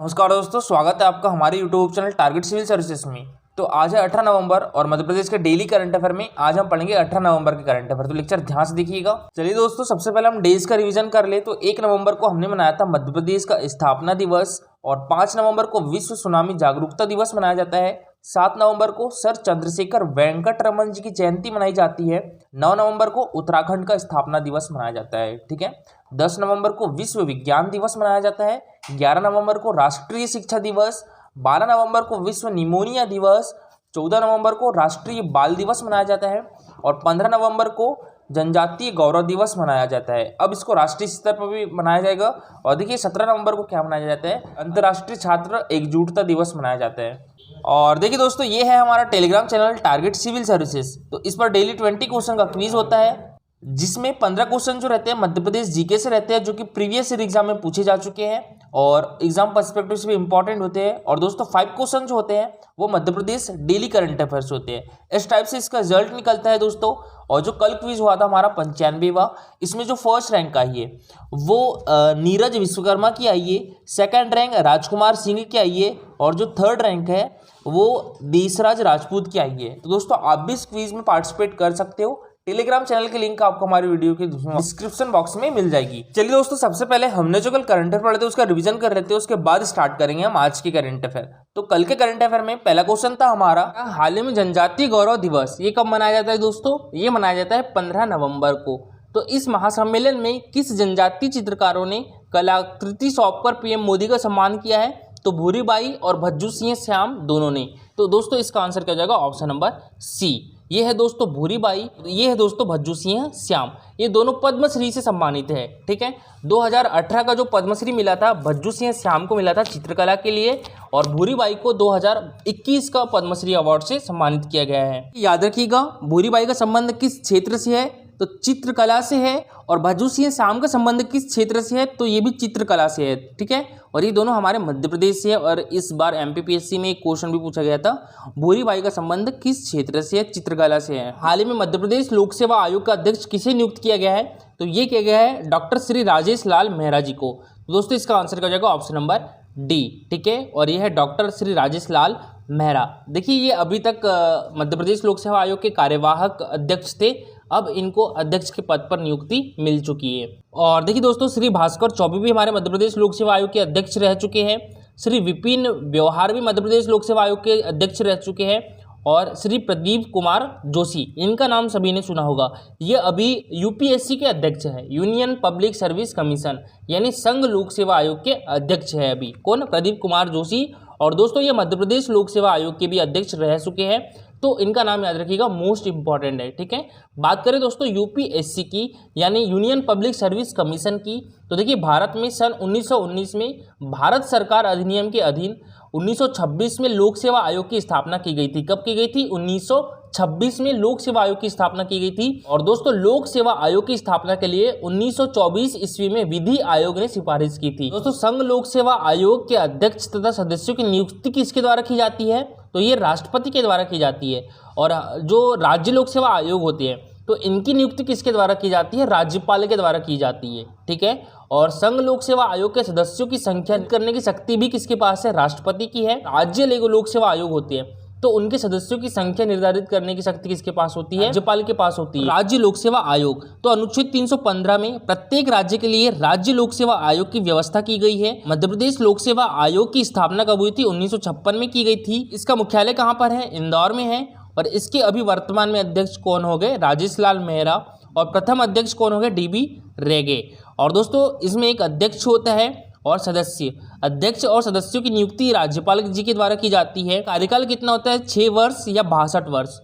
नमस्कार दोस्तों, स्वागत है आपका हमारे YouTube channel target civil services में। तो आज है 18 नवंबर और मध्य प्रदेश के डेली करंट अफेयर में आज हम पढ़ेंगे 18 नवंबर के करंट अफेयर। तो लेक्चर ध्यान से देखिएगा। चलिए दोस्तों, सबसे पहले हम डेज का रिवीजन कर ले। तो 1 नवंबर को हमने मनाया था मध्य प्रदेश का स्थापना दिवस और 5 नवंबर को विश्व सुनामी जागरूकता दिवस मनाया जाता है। 7 नवंबर को सर चंद्रशेखर वेंकट रमन जी की जयंती मनाई जाती है। 9 नवंबर को उत्तराखंड का स्थापना दिवस मनाया जाता है। ठीक है। 10 नवंबर को विश्व विज्ञान दिवस मनाया जाता है। 11 नवंबर को राष्ट्रीय शिक्षा दिवस। 12 नवंबर को विश्व निमोनिया दिवस। 14 नवंबर को राष्ट्रीय बाल दिवस मनाया जाता है और 15 नवंबर को जनजातीय गौरव दिवस मनाया जाता है। अब इसको राष्ट्रीय स्तर पर भी मनाया जाएगा। और देखिए 17 नवंबर को क्या मनाया जाता है, अंतर्राष्ट्रीय छात्र एकजुटता दिवस मनाया जाता है। और देखिए दोस्तों, ये है हमारा Telegram channel target civil services. तो इस पर डेली 20 क्वेश्चन का क्विज होता है, जिसमें 15 क्वेश्चन जो रहते हैं मध्य प्रदेश जीके से रहते हैं, जो कि प्रीवियस ईयर एग्जाम में पूछे जा चुके हैं और एग्जाम पर्सपेक्टिव से भी इंपॉर्टेंट होते हैं। और दोस्तों 5 क्वेश्चन जो होते हैं वो Madhya Pradesh daily current affairs होते हैं। इस टाइप से इसका रिजल्ट निकलता है दोस्तों। और जो कल क्विज हुआ था हमारा 95वां, इसमें जो फर्स्ट रैंक आई है वो नीरज विश्वकर्मा की आई है। सेकंड रैंक राजकुमार सिंह की आई है और जो थर्ड रैंक है वो देशराज राजपूत की आई है। तो दोस्तों आप भी इस क्विज में पार्टिसिपेट कर सकते हो। टेलीग्राम चैनल की लिंक आपको हमारी वीडियो के डिस्क्रिप्शन बॉक्स में मिल जाएगी। चलिए दोस्तों, सबसे पहले हमने जो कल करंट अफेयर पढ़े थे उसका रिवीजन कर लेते हैं, उसके बाद स्टार्ट करेंगे हम आज के करंट अफेयर। तो कल के करंट अफेयर में पहला क्वेश्चन था हमारा, हाल ही में जनजातीय गौरव दिवस ये कब मनाया जाता है दोस्तों? ये मनाया जाता है 15 नवंबर को। तो इस महासम्मेलन में किस जनजातीय चित्रकारों ने कलाकृति सौंपकर पीएम मोदी का सम्मान किया है? तो भूरीबाई और भज्जू सिंह श्याम दोनों ने। तो दोस्तों इसका आंसर क्या जाएगा? Option number C. ये है दोस्तों भूरीबाई, ये है दोस्तों भज्जू सिंह श्याम। ये दोनों पद्मश्री से सम्मानित है। ठीक है। 2018 का जो पद्मश्री मिला था भज्जू सिंह श्याम को मिला था चित्रकला के लिए और भूरीबाई को 2021 का पद्मश्री अवार्ड से सम्मानित किया गया है। याद रखिएगा, भूरीबाई का संबंध किस क्षेत्र से है? तो चित्रकला से है। और भज्जू सिंह श्याम का संबंध किस क्षेत्र से है? तो ये भी चित्रकला से है। ठीक है। और ये दोनों हमारे मध्य प्रदेश से है। और इस बार एमपीपीएससी में एक क्वेश्चन भी पूछा गया था, भूरीबाई का संबंध किस क्षेत्र से है? चित्रकला से है। हाल ही में मध्य प्रदेश लोक सेवा आयोग का अध्यक्ष किसे नियुक्त किया गया है? तो ये किया गया है डॉक्टर श्री राजेश लाल मेहरा जी को। तो दोस्तों इसका आंसर क्या हो जाएगा? Option number D. ठीक है। और ये है डॉक्टर श्री राजेश लाल मेहरा। देखिए ये अभी तक मध्य प्रदेश लोक सेवा आयोग के कार्यवाहक अध्यक्ष थे, अब इनको अध्यक्ष के पद पर नियुक्ति मिल चुकी है। और देखिए दोस्तों, श्री भास्कर चौबे भी हमारे मध्य प्रदेश लोक सेवा आयोग के अध्यक्ष रह चुके हैं। श्री विपिन व्यवहार भी मध्य प्रदेश लोक सेवा आयोग के अध्यक्ष रह चुके हैं। और श्री प्रदीप कुमार जोशी, इनका नाम सभी ने सुना होगा। ये अभी यूपीएससी के अध्यक्ष है, यूनियन पब्लिक सर्विस कमीशन यानी संघ लोक सेवा आयोग के अध्यक्ष है अभी। कौन? प्रदीप कुमार जोशी। और दोस्तों ये मध्य प्रदेश लोक सेवा आयोग के भी अध्यक्ष रह चुके हैं। तो इनका नाम याद रखिएगा, मोस्ट इंपॉर्टेंट है। ठीक है। बात करें दोस्तों यूपीएससी की यानी यूनियन पब्लिक सर्विस कमीशन की, तो देखिए भारत में सन 1919 में भारत सरकार अधिनियम के अधीन 1926 में लोक सेवा आयोग की स्थापना की गई थी। कब की गई थी? 1926 में लोक सेवा आयोग की स्थापना की गई थी। और दोस्तों लोक सेवा आयोग की स्थापना के लिए 1924 ईस्वी में विधि आयोग ने सिफारिश की थी। दोस्तों संघ लोक सेवा आयोग के अध्यक्ष तथा सदस्यों की नियुक्ति किसके द्वारा की जाती है? तो ये राष्ट्रपति के द्वारा की जाती है। और जो राज्य लोक सेवा आयोग होते हैं तो इनकी नियुक्ति किसके द्वारा की जाती है? राज्यपाल के द्वारा की जाती है। ठीक है। और संघ लोक सेवा आयोग के सदस्यों की संख्या करने की शक्ति भी किसके पास है? राष्ट्रपति की है। राज्य लोक सेवा आयोग होते हैं तो उनके सदस्यों की संख्या निर्धारित करने की शक्ति किसके पास होती है? राज्यपाल के पास होती है। राज्य लोक सेवा आयोग, तो अनुच्छेद 315 में प्रत्येक राज्य के लिए राज्य लोक सेवा आयोग की व्यवस्था की गई है। मध्य प्रदेश लोक सेवा आयोग की स्थापना कब हुई थी? 1956 में की गई थी। इसका मुख्यालय कहाँ पर है? इंदौर में है। और इसके अभी वर्तमान में अध्यक्ष कौन हो गए? राजेश लाल मेहरा। और प्रथम अध्यक्ष कौन हो गए? डीबी रेगे। और दोस्तों इसमें एक अध्यक्ष होता है और सदस्य। अध्यक्ष और सदस्यों की नियुक्ति राज्यपाल जी के द्वारा की जाती है। कार्यकाल कितना होता है? 6 वर्ष या 62 वर्ष,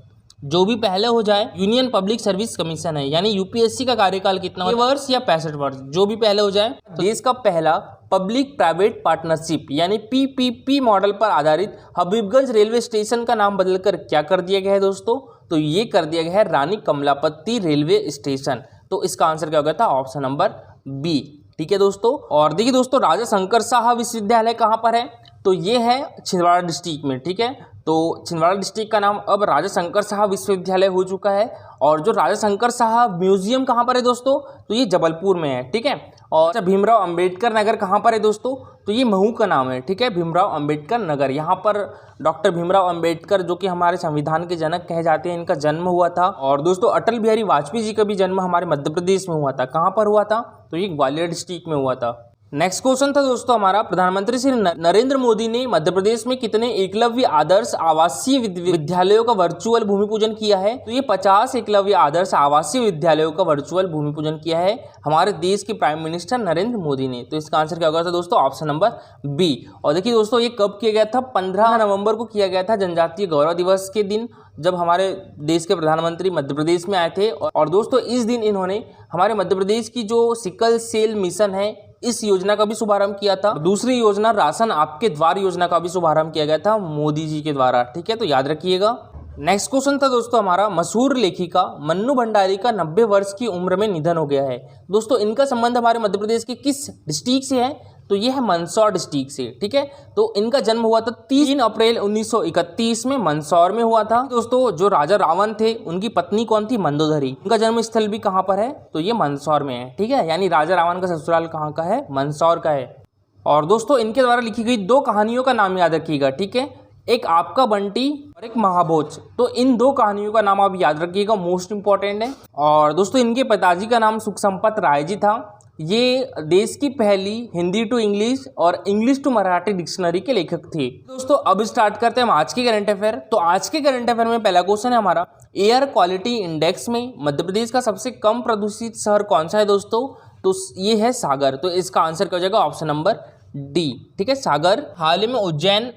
जो भी पहले हो जाए। यूनियन पब्लिक सर्विस कमीशन है यानी यूपीएससी का कार्यकाल कितना? 6 वर्ष या 65 वर्ष, जो भी पहले हो जाए। देश का पहला पब्लिक प्राइवेट पार्टनरशिप यानी पीपीपी मॉडल पर आधारित हबीबगंज रेलवे स्टेशन का नाम बदलकर क्या कर दिया गया है दोस्तों? तो ये कर दिया गया है रानी कमलापति रेलवे स्टेशन। तो इसका आंसर क्या हो गया था? Option number B. ठीक है दोस्तों। और देखिए दोस्तों राजा शंकर शाह विश्वविद्यालय कहाँ पर है? तो ये है छिंदवाड़ा डिस्ट्रिक्ट में। ठीक है। तो छिंदवाड़ा डिस्ट्रिक्ट का नाम अब राजा शंकर शाह विश्वविद्यालय हो चुका है। और जो राजा शंकर शाह म्यूजियम कहाँ पर है दोस्तों? तो ये जबलपुर में है। ठीक है। और अच्छा, भीमराव अंबेडकर नगर कहाँ पर है दोस्तों? तो ये महू का नाम है, ठीक है, भीमराव अंबेडकर नगर। यहाँ पर डॉक्टर भीमराव अंबेडकर जो कि हमारे संविधान के जनक कहे जाते हैं, इनका जन्म हुआ था। और दोस्तों अटल बिहारी वाजपेयी जी का भी जन्म हमारे मध्य प्रदेश में हुआ था। कहाँ पर हुआ था? तो ये ग्वालियर डिस्ट्रिक्ट में हुआ था। नेक्स्ट क्वेश्चन था दोस्तों हमारा, प्रधानमंत्री श्री नरेंद्र मोदी ने मध्य प्रदेश में कितने एकलव्य आदर्श आवासीय विद्यालयों का वर्चुअल भूमि पूजन किया है? तो ये 50 एकलव्य आदर्श आवासीय विद्यालयों का वर्चुअल भूमि पूजन किया है हमारे देश के प्राइम मिनिस्टर नरेंद्र मोदी ने। तो इसका आंसर क्या होगा था दोस्तों? Option number B. और देखिए दोस्तों, ये कब किया गया था? 15 नवंबर को किया गया था, जनजातीय गौरव दिवस के दिन, जब हमारे देश के प्रधानमंत्री मध्य प्रदेश में आए थे। और दोस्तों इस दिन इन्होंने हमारे मध्य प्रदेश की जो सिकल सेल मिशन है, इस योजना का भी शुभारंभ किया था। दूसरी योजना राशन आपके द्वार योजना का भी शुभारंभ किया गया था मोदी जी के द्वारा, ठीक है, तो याद रखिएगा। नेक्स्ट क्वेश्चन था दोस्तों हमारा, मशहूर लेखिका मन्नू भंडारी का 90 वर्ष की उम्र में निधन हो गया है। दोस्तों इनका संबंध हमारे मध्य प्रदेश के किस डिस्ट्रिक्ट से है? तो ये है मंदसौर डिस्ट्रिक्ट से, ठीक है। तो इनका जन्म हुआ था 3 अप्रैल 1931 में मंदसौर में हुआ था। दोस्तों जो राजा रावण थे उनकी पत्नी कौन थी? मंदोदरी। उनका जन्म स्थल भी कहाँ पर है? तो ये मंदसौर में है, ठीक है, यानी राजा रावण का ससुराल कहाँ का है? मंदसौर का है। और दोस्तों इनके द्वारा लिखी गई 2 कहानियों का नाम याद रखिएगा, ठीक है, एक आपका बंटी और एक महाभोज। तो इन 2 कहानियों का नाम आप याद रखिएगा, मोस्ट इंपॉर्टेंट है। और दोस्तों इनके पिताजी का नाम सुख संपत राय जी था। ये देश की पहली हिंदी टू इंग्लिश और इंग्लिश टू मराठी डिक्शनरी के लेखक थे। दोस्तों अब स्टार्ट करते हैं हम आज के करंट अफेयर। तो आज के करंट अफेयर में पहला क्वेश्चन है हमारा, एयर क्वालिटी इंडेक्स में मध्य प्रदेश का सबसे कम प्रदूषित शहर कौन सा है दोस्तों? तो ये है सागर। तो इसका आंसर क्या हो जाएगा? ऑप्शन नंबर डी, ठीक है, सागर। हाल ही में उज्जैन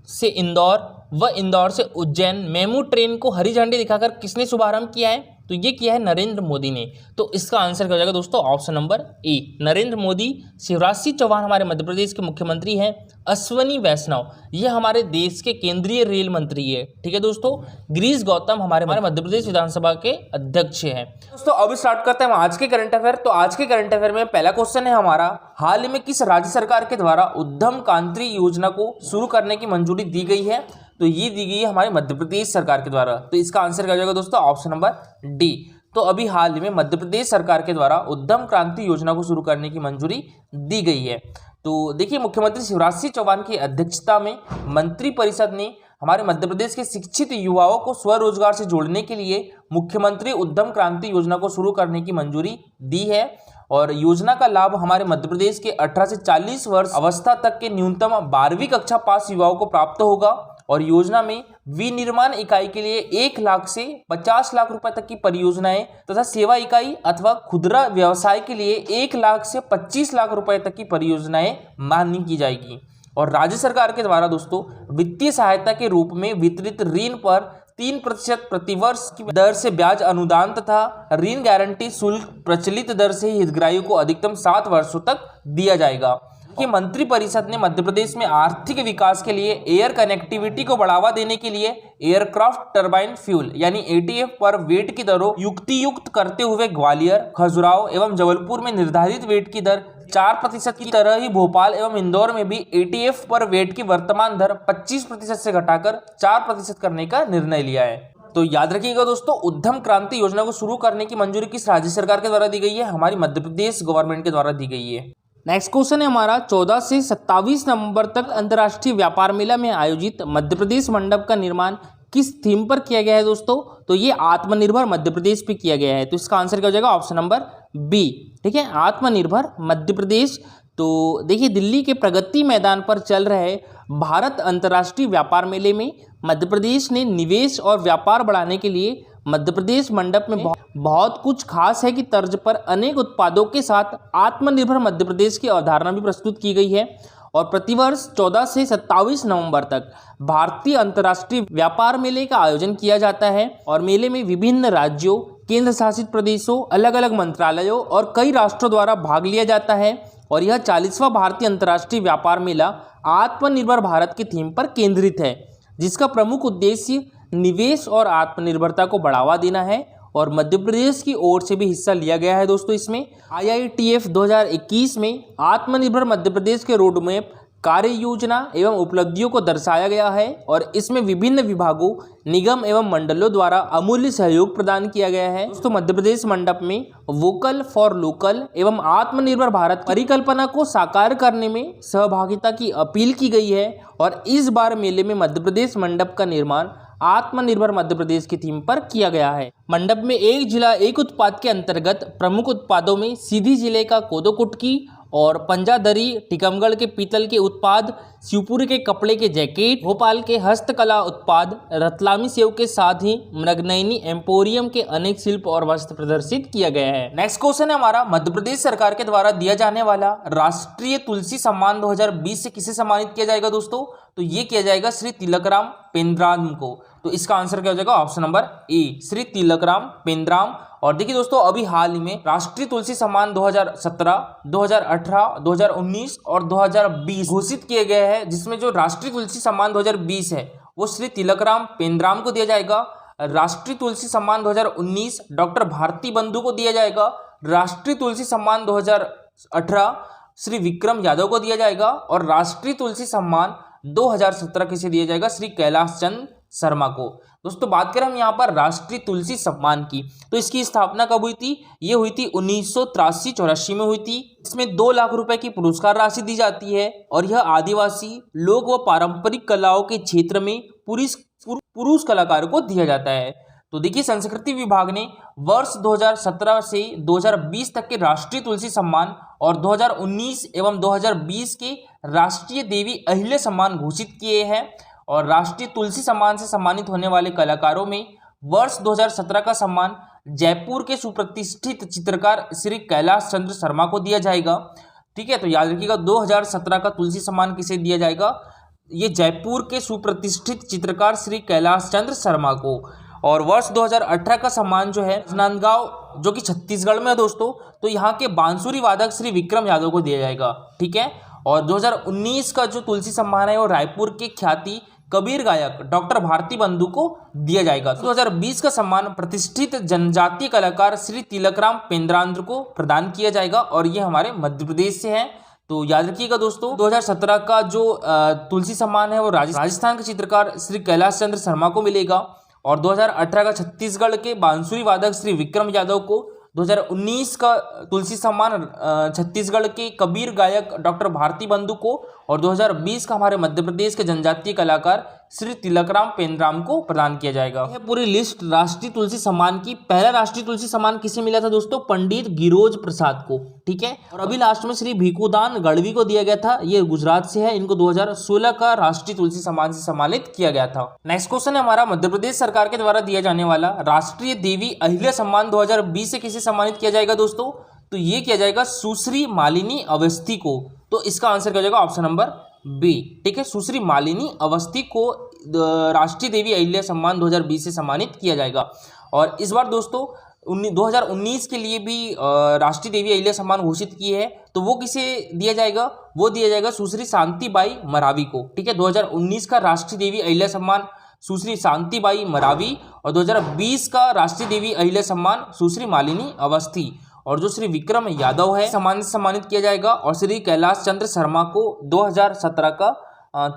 से इंदौर व इंदौर से उज्जैन मेमू ट्रेन को हरी झंडी दिखाकर किसने शुभारंभ किया है? तो ये किया है नरेंद्र मोदी ने। तो इसका आंसर क्या हो जाएगा दोस्तों? Option number A, Narendra Modi. Shivraj Singh Chouhan हमारे मध्य प्रदेश के मुख्यमंत्री हैं। अश्वनी वैष्णव ये हमारे देश के केंद्रीय रेल मंत्री है, ठीक है दोस्तों। गिरीश गौतम हमारे मध्य प्रदेश विधानसभा के अध्यक्ष हैं। दोस्तों अब स्टार्ट करते हैं हम आज के करंट अफेयर। तो आज के करंट अफेयर में पहला क्वेश्चन है हमारा, हाल ही में किस राज्य सरकार के द्वारा उद्यम क्रांति योजना को शुरू करने की मंजूरी दी गई है? तो ये दी गई है हमारे मध्य प्रदेश सरकार के द्वारा। तो इसका आंसर क्या हो जाएगा दोस्तों? Option number D. तो अभी हाल ही में मध्य प्रदेश सरकार के द्वारा उद्यम क्रांति योजना को शुरू करने की मंजूरी दी गई है। तो देखिए मुख्यमंत्री शिवराज सिंह चौहान की अध्यक्षता में मंत्रिपरिषद ने हमारे मध्य प्रदेश के शिक्षित युवाओं को स्वरोजगार से जोड़ने के लिए मुख्यमंत्री उद्यम क्रांति योजना को शुरू करने की मंजूरी दी है। और योजना का लाभ हमारे मध्य प्रदेश के 18 से 40 वर्ष अवस्था तक के न्यूनतम 12वीं कक्षा पास युवाओं को प्राप्त होगा। और योजना में विनिर्माण इकाई के लिए 1 लाख से 50 लाख रुपए तक की परियोजनाएं तथा सेवा इकाई अथवा खुदरा व्यवसाय के लिए 1 लाख से 25 लाख रुपए तक की परियोजनाएं मान्य की जाएगी। और राज्य सरकार के द्वारा दोस्तों वित्तीय सहायता के रूप में वितरित ऋण पर 3% प्रतिवर्ष की दर से ब्याज अनुदान तथा ऋण गारंटी शुल्क प्रचलित दर से हितग्राहियों को अधिकतम 7 वर्षों तक दिया जाएगा। कि मंत्रिपरिषद ने मध्य प्रदेश में आर्थिक विकास के लिए एयर कनेक्टिविटी को बढ़ावा देने के लिए एयरक्राफ्ट टरबाइन फ्यूल यानी ATF पर वेट की दरों युक्त करते हुए ग्वालियर, खजुराहो एवं जबलपुर में निर्धारित वेट की दर 4% की तरह ही भोपाल एवं इंदौर में भी ATF पर वेट की वर्तमान दर 25% से घटाकर 4% करने का निर्णय लिया है। तो याद रखिएगा दोस्तों, उद्यम क्रांति योजना को शुरू करने की मंजूरी किस राज्य सरकार के द्वारा दी गई है? हमारी मध्य प्रदेश गवर्नमेंट के द्वारा दी गई है। नेक्स्ट क्वेश्चन है हमारा, 14 से 27 नवंबर तक अंतर्राष्ट्रीय व्यापार मेला में आयोजित मध्य प्रदेश मंडप का निर्माण किस थीम पर किया गया है दोस्तों? तो ये आत्मनिर्भर मध्य प्रदेश पे किया गया है। तो इसका आंसर क्या हो जाएगा? ऑप्शन नंबर बी, ठीक है, आत्मनिर्भर मध्य प्रदेश। तो देखिए दिल्ली के प्रगति मैदान पर चल रहे भारत अंतर्राष्ट्रीय व्यापार मेले में मध्य प्रदेश ने निवेश और व्यापार बढ़ाने के लिए मध्य प्रदेश मंडप में बहुत कुछ खास है की तर्ज पर अनेक उत्पादों के साथ आत्मनिर्भर मध्य प्रदेश की अवधारणा भी प्रस्तुत की गई है। और प्रतिवर्ष 14 से 27 नवंबर तक भारतीय अंतर्राष्ट्रीय व्यापार मेले का आयोजन किया जाता है। और मेले में विभिन्न राज्यों, केंद्र शासित प्रदेशों, अलग अलग मंत्रालयों और कई राष्ट्रों द्वारा भाग लिया जाता है। और यह 40वां भारतीय अंतर्राष्ट्रीय व्यापार मेला आत्मनिर्भर भारत की थीम पर केंद्रित है, जिसका प्रमुख उद्देश्य निवेश और आत्मनिर्भरता को बढ़ावा देना है। और मध्य प्रदेश की ओर से भी हिस्सा लिया गया है दोस्तों। इसमें IITF 2021 में आत्मनिर्भर मध्य प्रदेश के रोड मैप कार्य योजना एवं उपलब्धियों को दर्शाया गया है और इसमें विभिन्न विभागों, निगम एवं मंडलों द्वारा अमूल्य सहयोग प्रदान किया गया है। दोस्तों मध्य प्रदेश मंडप में वोकल फॉर लोकल एवं आत्मनिर्भर भारत परिकल्पना को साकार करने में सहभागिता की अपील की गई है और इस बार मेले में मध्य प्रदेश मंडप का निर्माण आत्मनिर्भर मध्य प्रदेश की थीम पर किया गया है। मंडप में एक जिला एक उत्पाद के अंतर्गत प्रमुख उत्पादों में सीधी जिले का कोदो कुटकी और पंजादरी, टीकमगढ़ के पीतल के उत्पाद, शिवपुरी के कपड़े के जैकेट, भोपाल के हस्तकला उत्पाद, रतलामी सेव के साथ ही मृगनयनी एम्पोरियम के अनेक शिल्प और वस्त्र प्रदर्शित किया गया है। नेक्स्ट क्वेश्चन है हमारा, मध्य प्रदेश सरकार के द्वारा दिया जाने वाला राष्ट्रीय तुलसी सम्मान 2020 से किसे सम्मानित किया जाएगा दोस्तों? तो ये किया जाएगा श्री तिलकराम पेंद्राम को। तो इसका आंसर क्या हो जाएगा? ऑप्शन नंबर ए, श्री तिलकराम पेंद्राम। और देखिए दोस्तों, अभी हाल ही में राष्ट्रीय तुलसी सम्मान 2017, 2018, 2019 और 2020 घोषित किए गए हैं, जिसमें जो राष्ट्रीय तुलसी सम्मान 2020 है वो श्री तिलकराम पेंद्राम को दिया जाएगा। राष्ट्रीय तुलसी सम्मान 2019 डॉक्टर भारती बंधु को दिया जाएगा। राष्ट्रीय तुलसी सम्मान 2018 श्री विक्रम यादव को दिया जाएगा और राष्ट्रीय तुलसी सम्मान 2017 किसे दिया जाएगा? श्री कैलाश चंद्र शर्मा को। दोस्तों बात करें हम यहाँ पर राष्ट्रीय तुलसी सम्मान की, तो इसकी स्थापना कब हुई थी? ये हुई थी 1983-84 में हुई थी। इसमें 2 लाख रुपए की पुरस्कार राशि दी जाती है और यह आदिवासी लोक व पारंपरिक कलाओं के क्षेत्र में पुरुष कलाकारों को दिया जाता है। तो देखिए, संस्कृति विभाग ने वर्ष 2017 से 2020 तक के राष्ट्रीय तुलसी सम्मान और 2019 एवं 2020 के राष्ट्रीय देवी अहिल्या सम्मान घोषित किए हैं। और राष्ट्रीय तुलसी सम्मान से सम्मानित होने वाले कलाकारों में वर्ष 2017 का सम्मान जयपुर के सुप्रतिष्ठित चित्रकार श्री कैलाश चंद्र शर्मा को दिया जाएगा। ठीक है, तो याद रखिएगा 2017 का तुलसी सम्मान किसे दिया जाएगा? ये जयपुर के सुप्रतिष्ठित चित्रकार श्री कैलाश चंद्र शर्मा को। और वर्ष 2018 का सम्मान जो है राजनांदगांव, जो कि छत्तीसगढ़ में है दोस्तों, तो यहाँ के बांसुरी वादक श्री विक्रम यादव को दिया जाएगा। ठीक है, और 2019 का जो तुलसी सम्मान है वो रायपुर के ख्याति कबीर गायक डॉक्टर भारती बंधु को दिया जाएगा। 2020 का सम्मान प्रतिष्ठित जनजातीय कलाकार श्री तिलकराम पेंद्रांद्र को प्रदान किया जाएगा और ये हमारे मध्य प्रदेश से है। तो याद रखिएगा दोस्तों, 2017 का जो तुलसी सम्मान है वो राजस्थान के चित्रकार श्री कैलाश चंद्र शर्मा को मिलेगा और 2018 का छत्तीसगढ़ के बांसुरी वादक श्री विक्रम यादव को, 2019 का तुलसी सम्मान छत्तीसगढ़ के कबीर गायक डॉक्टर भारती बंधु को और 2020 का हमारे मध्य प्रदेश के जनजातीय कलाकार श्री तिलकराम पेंद्राम को प्रदान किया जाएगा। यह पूरी लिस्ट राष्ट्रीय तुलसी सम्मान की। पहला राष्ट्रीय तुलसी सम्मान किसे मिला था दोस्तों? पंडित गिरोज प्रसाद को। ठीक है, और अभी लास्ट में श्री भिखुदान गढ़वी को दिया गया था, ये गुजरात से है। इनको 2016 का राष्ट्रीय तुलसी सम्मान से सम्मानित किया गया था। नेक्स्ट क्वेश्चन है हमारा, मध्य प्रदेश सरकार के द्वारा दिया जाने वाला राष्ट्रीय देवी अहिल्या सम्मान 2020 से किसे सम्मानित किया जाएगा दोस्तों? तो ये किया जाएगा सुश्री मालिनी अवस्थी को। तो इसका आंसर क्या हो जाएगा? Option number B. ठीक है, सुश्री मालिनी अवस्थी को राष्ट्रीय देवी अहिल्या सम्मान 2020 से सम्मानित किया जाएगा। और इस बार दोस्तों 2019 के लिए भी राष्ट्रीय देवी अहिल्या सम्मान घोषित किए हैं, तो वो किसे दिया जाएगा? वो दिया जाएगा सुश्री शांतिबाई मरावी को। ठीक है, 2019 का राष्ट्रीय देवी अहिल्या सम्मान सुश्री शांतिबाई मरावी और 2020 का राष्ट्रीय देवी अहिल्या सम्मान सुश्री मालिनी अवस्थी। और जो श्री विक्रम यादव है सम्मान से सम्मानित किया जाएगा और श्री कैलाश चंद्र शर्मा को 2017 का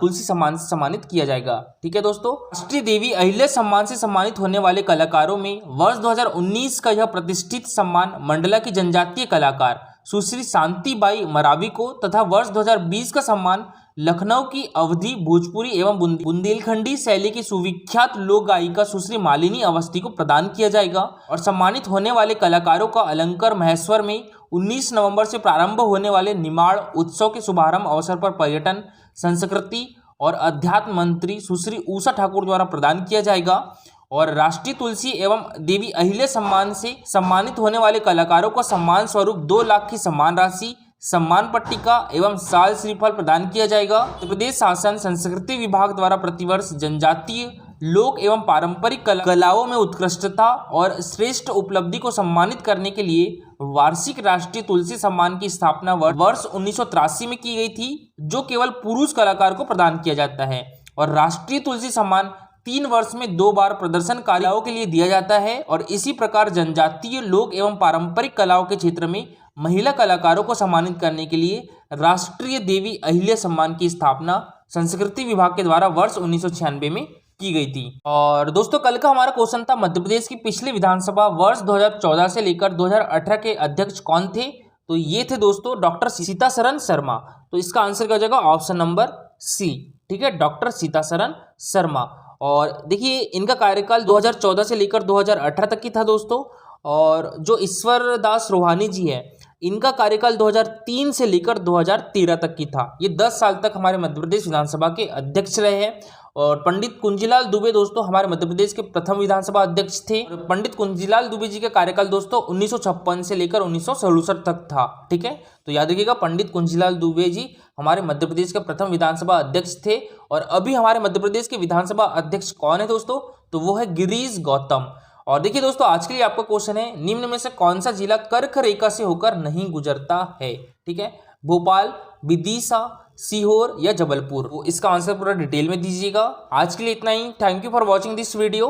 तुलसी सम्मान से सम्मानित किया जाएगा। ठीक है दोस्तों, राष्ट्रीय देवी अहिल्या सम्मान से सम्मानित होने वाले कलाकारों में वर्ष 2019 का यह प्रतिष्ठित सम्मान मंडला की जनजातीय कलाकार सुश्री शांतिबाई मरावी को तथा वर्ष 2020 का सम्मान लखनऊ की अवधी, भोजपुरी एवं बुंदेलखंडी शैली की सुविख्यात लोक गायिका सुश्री मालिनी अवस्थी को प्रदान किया जाएगा। और सम्मानित होने वाले कलाकारों का अलंकार महेश्वर में 19 नवंबर से प्रारंभ होने वाले निमाड़ उत्सव के शुभारंभ अवसर पर पर्यटन, संस्कृति और अध्यात्म मंत्री सुश्री उषा ठाकुर द्वारा प्रदान किया जाएगा। और राष्ट्रीय तुलसी एवं देवी अहिल्या सम्मान से सम्मानित होने वाले कलाकारों को सम्मान स्वरूप 2 लाख की सम्मान राशि, सम्मान पट्टिका एवं साल श्रीफल प्रदान किया जाएगा। मध्य प्रदेश शासन संस्कृति विभाग द्वारा प्रतिवर्ष जनजातीय लोक एवं पारंपरिक कलाओं में उत्कृष्टता और श्रेष्ठ उपलब्धि को सम्मानित करने के लिए वार्षिक राष्ट्रीय तुलसी सम्मान की स्थापना वर्ष 1983 में की गई थी, जो केवल पुरुष कलाकार को प्रदान किया जाता है। और राष्ट्रीय तुलसी सम्मान 3 वर्ष में 2 बार प्रदर्शनकारियों के लिए दिया जाता है और इसी प्रकार जनजातीय लोक एवं पारंपरिक कलाओं के क्षेत्र में महिला कलाकारों को सम्मानित करने के लिए राष्ट्रीय देवी अहिल्या सम्मान की स्थापना संस्कृति विभाग के द्वारा वर्ष 1996 में की गई थी। और दोस्तों कल का हमारा क्वेश्चन था मध्य प्रदेश की पिछली विधानसभा वर्ष 2014 से लेकर 2018 के अध्यक्ष कौन थे? तो ये थे दोस्तों डॉक्टर सीतासरन शर्मा। तो इसका आंसर क्या हो जाएगा? Option number C. ठीक है, डॉक्टर सीतासरन शर्मा। और देखिए इनका कार्यकाल 2014 से लेकर 2018 तक की था दोस्तों। और जो ईश्वर दास रोहानी जी है इनका कार्यकाल 2003 से लेकर 2013 तक की था। ये 10 साल तक हमारे मध्य प्रदेश विधानसभा के अध्यक्ष रहे हैं। और पंडित कुंजीलाल दुबे दोस्तों हमारे मध्य प्रदेश के प्रथम विधानसभा अध्यक्ष थे। पंडित कुंजीलाल दुबे जी का कार्यकाल दोस्तों 1956 से लेकर 1967 तक था। ठीक है, तो याद रखिएगा पंडित कुंजीलाल दुबे जी हमारे मध्य प्रदेश के प्रथम विधानसभा अध्यक्ष थे। और अभी हमारे मध्य प्रदेश के विधानसभा अध्यक्ष कौन है दोस्तों? तो वो है गिरीश गौतम। और देखिए दोस्तों आज के लिए आपका क्वेश्चन है निम्न में से कौन सा जिला कर्क रेखा से होकर नहीं गुजरता है? ठीक है, भोपाल, विदिशा, सीहोर या जबलपुर? वो इसका आंसर पूरा डिटेल में दीजिएगा। आज के लिए इतना ही। Thank you for watching this video.